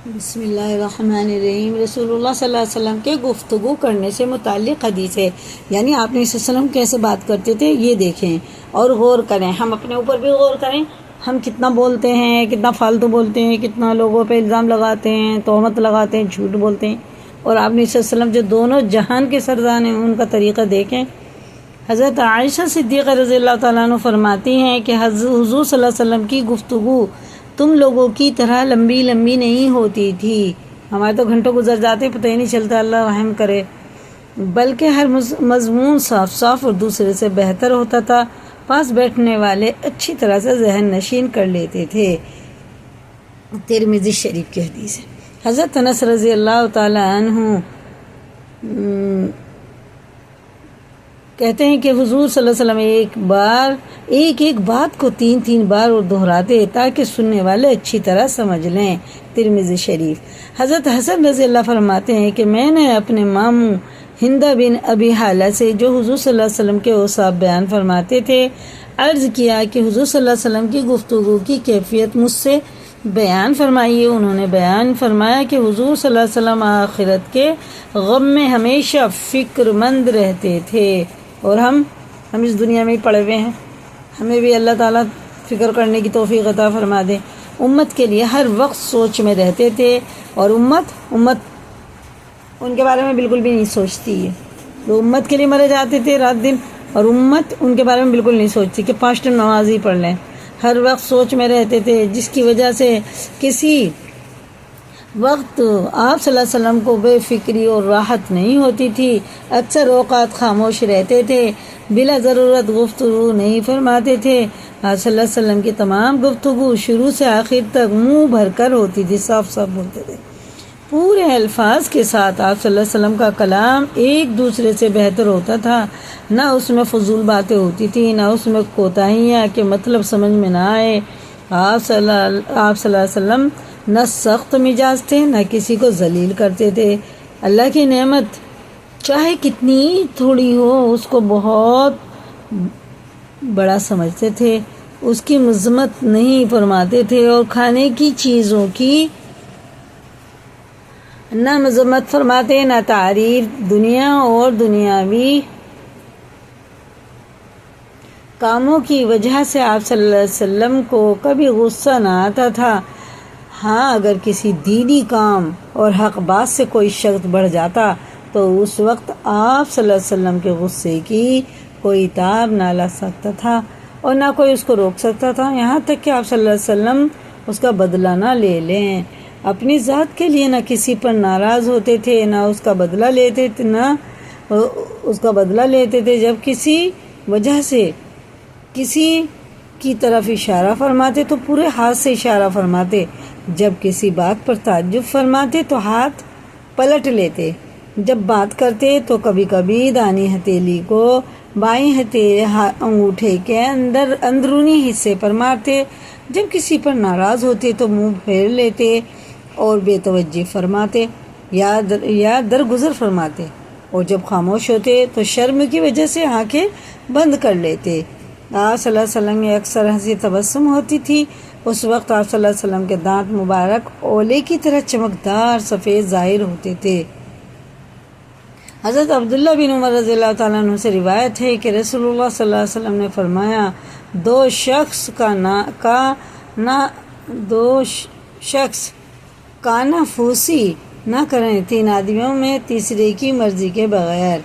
بسم اللہ الرحمن الرحیم۔ رسول اللہ صلی اللہ علیہ وسلم کے گفتگو کرنے سے متعلق حدیث ہے، یعنی آپ نے صلی اللہ علیہ وسلم کیسے بات کرتے تھے یہ دیکھیں اور غور کریں۔ ہم اپنے اوپر بھی غور کریں، ہم کتنا بولتے ہیں، کتنا فالتو بولتے ہیں، کتنا لوگوں پہ الزام لگاتے ہیں، تہمت لگاتے ہیں، جھوٹ بولتے ہیں۔ اور آپ نے صلی اللہ علیہ وسلم جو دونوں جہان کے سردار ہیں ان کا طریقہ دیکھیں۔ حضرت عائشہ صدیقہ رضی اللہ تعالیٰ عنہ فرماتی ہیں کہ حضور صلی اللہ علیہ وسلم کی گفتگو تم لوگوں کی طرح لمبی نہیں ہوتی تھی، ہمارے تو گھنٹوں گزر جاتے پتہ ہی نہیں چلتا، اللہ رحم کرے، بلکہ ہر مضمون صاف اور دوسرے سے بہتر ہوتا تھا، پاس بیٹھنے والے اچھی طرح سے ذہن نشین کر لیتے تھے۔ ترمذی شریف کی حدیث ہے۔ حضرت انس رضی اللہ تعالی عنہ کہتے ہیں کہ حضور صلی اللہ علیہ وسلم ایک بات کو تین بار اور دہراتے تاکہ سننے والے اچھی طرح سمجھ لیں۔ ترمذی شریف۔ حضرت حسن رضی اللہ فرماتے ہیں کہ میں نے اپنے ماموں ہند بن ابی حالہ سے جو حضور صلی اللہ علیہ وسلم کے اوصاف بیان فرماتے تھے عرض کیا کہ حضور صلی اللہ علیہ وسلم کی گفتگو کی کیفیت مجھ سے بیان فرمائیے۔ انہوں نے بیان فرمایا کہ حضور صلی اللہ علیہ وسلم آخرت کے غم میں ہمیشہ فکر مند رہتے تھے، اور ہم اس دنیا میں ہی پڑے ہوئے ہیں، ہمیں بھی اللہ تعالیٰ فکر کرنے کی توفیق عطا فرما دے۔ امت کے لیے ہر وقت سوچ میں رہتے تھے، اور امت ان کے بارے میں بالکل بھی نہیں سوچتی ہے۔ وہ امت کے لیے مرے جاتے تھے رات دن، اور امت ان کے بارے میں بالکل نہیں سوچتی کہ 5 ٹائم نماز ہی پڑھ لیں۔ ہر وقت سوچ میں رہتے تھے، جس کی وجہ سے کسی وقت آپ صلی اللہ علیہ وسلم کو بے فکری اور راحت نہیں ہوتی تھی۔ اکثر اوقات خاموش رہتے تھے، بلا ضرورت گفتگو نہیں فرماتے تھے۔ آپ صلی اللہ علیہ وسلم کی تمام گفتگو شروع سے آخر تک منہ بھر کر ہوتی تھی، صاف بولتے تھے، پورے الفاظ کے ساتھ۔ آپ صلی اللہ علیہ وسلم کا کلام ایک دوسرے سے بہتر ہوتا تھا، نہ اس میں فضول باتیں ہوتی تھی، نہ اس میں کوتاہیاں کہ مطلب سمجھ میں نہ آئے۔ آپ صلی اللہ علیہ وسلم نہ سخت مزاج تھے، نہ کسی کو ذلیل کرتے تھے۔ اللہ کی نعمت چاہے کتنی تھوڑی ہو اس کو بہت بڑا سمجھتے تھے، اس کی مذمت نہیں فرماتے تھے، اور کھانے کی چیزوں کی نہ مذمت فرماتے نہ تعریف۔ دنیا اور دنیاوی کاموں کی وجہ سے آپ صلی اللہ علیہ وسلم کو کبھی غصہ نہ آتا تھا۔ ہاں، اگر کسی دینی کام اور حق بات سے کوئی شخص بڑھ جاتا تو اس وقت آپ صلی اللہ علیہ وسلم کے غصے کی کوئی تاب نہ لا سکتا تھا، اور نہ کوئی اس کو روک سکتا تھا، یہاں تک کہ آپ صلی اللہ علیہ وسلم اس کا بدلہ نہ لے لیں۔ اپنی ذات کے لیے نہ کسی پر ناراض ہوتے تھے، نہ اس کا بدلہ لیتے تھے، جب کسی وجہ سے کسی کی طرف اشارہ فرماتے تو پورے ہاتھ سے اشارہ فرماتے، جب کسی بات پر تعجب فرماتے تو ہاتھ پلٹ لیتے، جب بات کرتے تو کبھی کبھی دانی ہتھیلی کو بائیں انگوٹھے کے اندرونی حصے پر مارتے، جب کسی پر ناراض ہوتے تو منہ پھیر لیتے اور بے توجہ فرماتے یا درگزر فرماتے، اور جب خاموش ہوتے تو شرم کی وجہ سے آنکھیں بند کر لیتے۔ آپ صلی اللہ علیہ وسلم میں اکثر ہنسی تبسم ہوتی تھی۔ اس وقت آپ صلی اللہ علیہ وسلم کے دانت مبارک اولے کی طرح چمکدار سفید ظاہر ہوتے تھے۔ حضرت عبداللہ بن عمر رضی اللہ تعالیٰ عنہ سے روایت ہے کہ رسول اللہ صلی اللہ علیہ وسلم نے فرمایا، دو شخص کانافوسی نہ کریں 3 آدمیوں میں تیسرے کی مرضی کے بغیر۔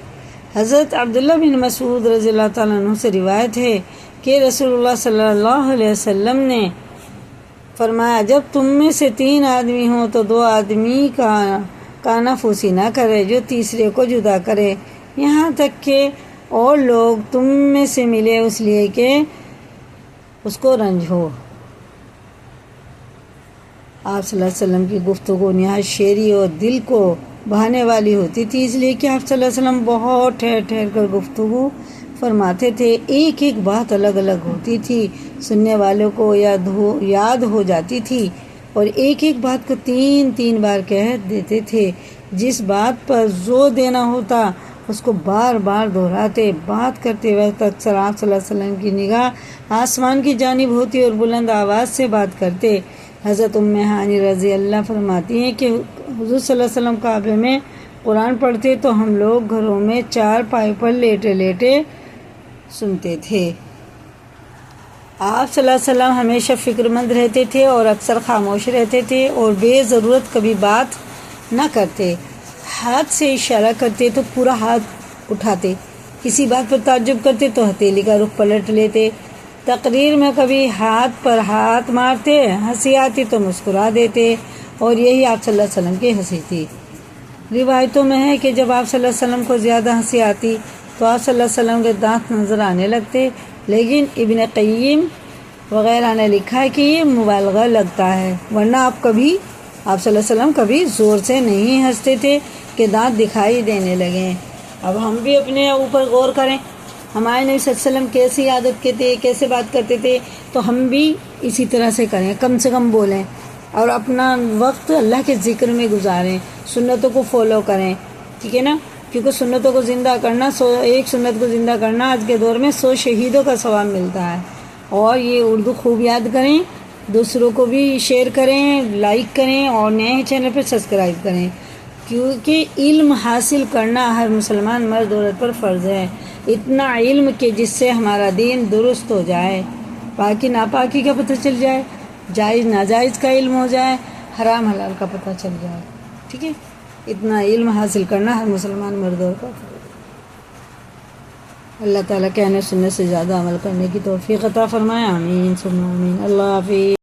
حضرت عبداللہ بن مسعود رضی اللہ تعالیٰ عنہ سے روایت ہے کہ رسول اللہ صلی اللہ علیہ وسلم نے فرمایا، جب تم میں سے 3 آدمی ہوں تو 2 آدمی کا کانافوسی نہ کرے جو تیسرے کو جدا کرے، یہاں تک کہ اور لوگ تم میں سے ملے اس لیے کہ اس کو رنج ہو۔ آپ صلی اللہ علیہ وسلم کی گفتگو نہایت شعری اور دل کو بہانے والی ہوتی تھی، اس لیے کہ آپ صلی اللہ علیہ وسلم بہت ٹھہر کر گفتگو فرماتے تھے۔ ایک بات الگ ہوتی تھی، سننے والوں کو یاد ہو جاتی تھی، اور ایک بات کو 3 بار کہہ دیتے تھے۔ جس بات پر زور دینا ہوتا اس کو بار بار دہراتے۔ بات کرتے وقت اکثر آپ صلی اللہ علیہ وسلم کی نگاہ آسمان کی جانب ہوتی اور بلند آواز سے بات کرتے۔ حضرت ام ہانی رضی اللہ فرماتی ہیں کہ حضور صلی اللہ علیہ وسلم کعبے میں قرآن پڑھتے تو ہم لوگ گھروں میں چار پائے پر لیٹے لیٹے سنتے تھے۔ آپ صلی اللہ علیہ وسلم ہمیشہ فکر مند رہتے تھے اور اکثر خاموش رہتے تھے اور بے ضرورت کبھی بات نہ کرتے۔ ہاتھ سے اشارہ کرتے تو پورا ہاتھ اٹھاتے، کسی بات پر تعجب کرتے تو ہتھیلی کا رخ پلٹ لیتے، تقریر میں کبھی ہاتھ پر ہاتھ مارتے، ہنسی آتی تو مسکرا دیتے، اور یہی آپ صلی اللہ علیہ وسلم کی ہنسی تھی۔ روایتوں میں ہے کہ جب آپ صلی اللہ علیہ وسلم کو زیادہ ہنسی آتی تو آپ صلی اللہ علیہ وسلم کے دانت نظر آنے لگتے، لیکن ابن قیم وغیرہ نے لکھا ہے کہ یہ مبالغہ لگتا ہے، ورنہ آپ صلی اللہ علیہ وسلم کبھی زور سے نہیں ہنستے تھے کہ دانت دکھائی دینے لگیں۔ اب ہم بھی اپنے اوپر غور کریں، ہمارے نبی صلی اللہ علیہ وسلم کیسی عادت کے تھے، کیسے بات کرتے تھے، تو ہم بھی اسی طرح سے کریں، کم سے کم بولیں اور اپنا وقت اللہ کے ذکر میں گزاریں، سنتوں کو فالو کریں، ٹھیک ہے نا، کیونکہ سنتوں کو زندہ کرنا، ایک سنت کو زندہ کرنا آج کے دور میں 100 شہیدوں کا ثواب ملتا ہے۔ اور یہ اردو خوب یاد کریں، دوسروں کو بھی شیئر کریں، لائک کریں، اور نئے چینل پہ سبسکرائب کریں، کیونکہ علم حاصل کرنا ہر مسلمان مرد عورت پر فرض ہے، اتنا علم کہ جس سے ہمارا دین درست ہو جائے، پاکی ناپاکی کا پتہ چل جائے، جائز ناجائز کا علم ہو جائے، حرام حلال کا پتہ چل جائے، ٹھیک ہے، اتنا علم حاصل کرنا ہر مسلمان مرد عورت پر فرض ہے۔ اللہ تعالیٰ کہنے سننے سے زیادہ عمل کرنے کی توفیق عطا فرمائے، آمین ثم آمین۔ اللہ حافظ۔